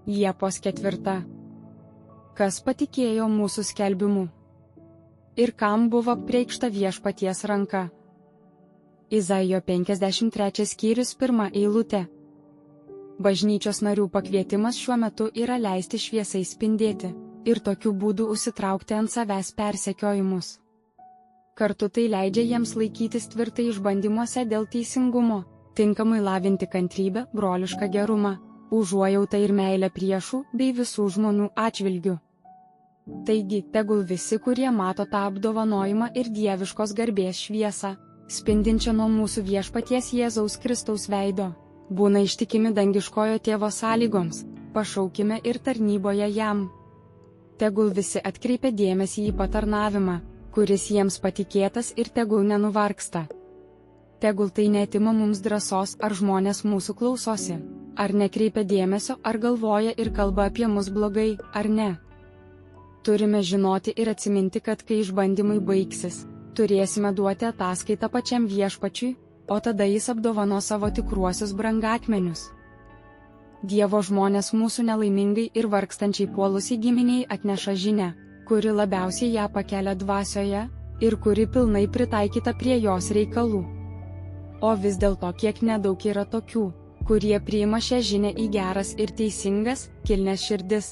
Liepos 4. Kas patikėjo mūsų skelbimu? Ir kam buvo preikšta viešpaties ranka? Izaijo 53 skyrius 1 eilutė. Bažnyčios narių pakvietimas šiuo metu yra leisti šviesai spindėti ir tokiu būdu užsitraukti ant savęs persekiojimus. Kartu tai leidžia jiems laikytis tvirtai išbandymuose dėl teisingumo, tinkamai lavinti kantrybę, brolišką gerumą, užuojautą ir meilę priešų bei visų žmonių atžvilgių. Taigi, tegul visi, kurie mato tą apdovanojimą ir dieviškos garbės šviesą, spindinčią nuo mūsų viešpaties Jėzaus Kristaus veido, būna ištikimi dangiškojo tėvo sąlygoms, pašaukime ir tarnyboje jam. Tegul visi atkreipia dėmesį į patarnavimą, kuris jiems patikėtas ir tegul nenuvargsta. Tegul tai neatima mums drąsos, ar žmonės mūsų klausosi, ar nekreipia dėmesio, ar galvoja ir kalba apie mus blogai, ar ne. Turime žinoti ir atsiminti, kad kai išbandymai baigsis, turėsime duoti ataskaitą pačiam viešpačiui, o tada jis apdovano savo tikruosius brangakmenius. Dievo žmonės mūsų nelaimingai ir vargstančiai puolusiai giminiai atneša žinią, kuri labiausiai ją pakelia dvasioje ir kuri pilnai pritaikyta prie jos reikalų. O vis dėlto kiek nedaug yra tokių, kurie priima šią žinią į geras ir teisingas, kilnias širdis.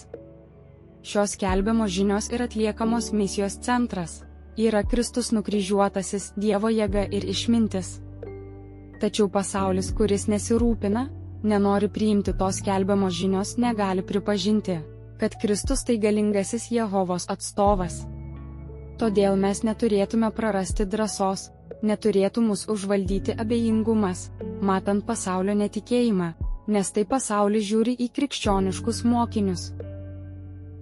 Šios skelbiamos žinios ir atliekamos misijos centras yra Kristus nukryžiuotasis, Dievo jėga ir išmintis. Tačiau pasaulis, kuris nesirūpina, nenori priimti tos skelbiamos žinios, negali pripažinti, kad Kristus tai galingasis Jehovos atstovas. Todėl mes neturėtume prarasti drąsos, neturėtų mus užvaldyti abejingumas, matant pasaulio netikėjimą, nes tai pasaulis žiūri į krikščioniškus mokinius.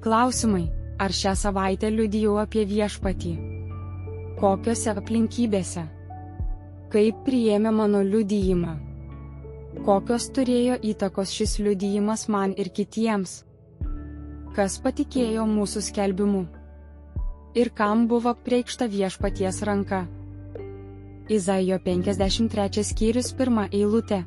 Klausimai: ar šią savaitę liudijau apie viešpatį? Kokiose aplinkybėse? Kaip priėmė mano liudijimą? Kokios turėjo įtakos šis liudijimas man ir kitiems? Kas patikėjo mūsų skelbimu? Ir kam buvo preikšta viešpaties ranka? Izaijo 53 skyrius 1 eilutė.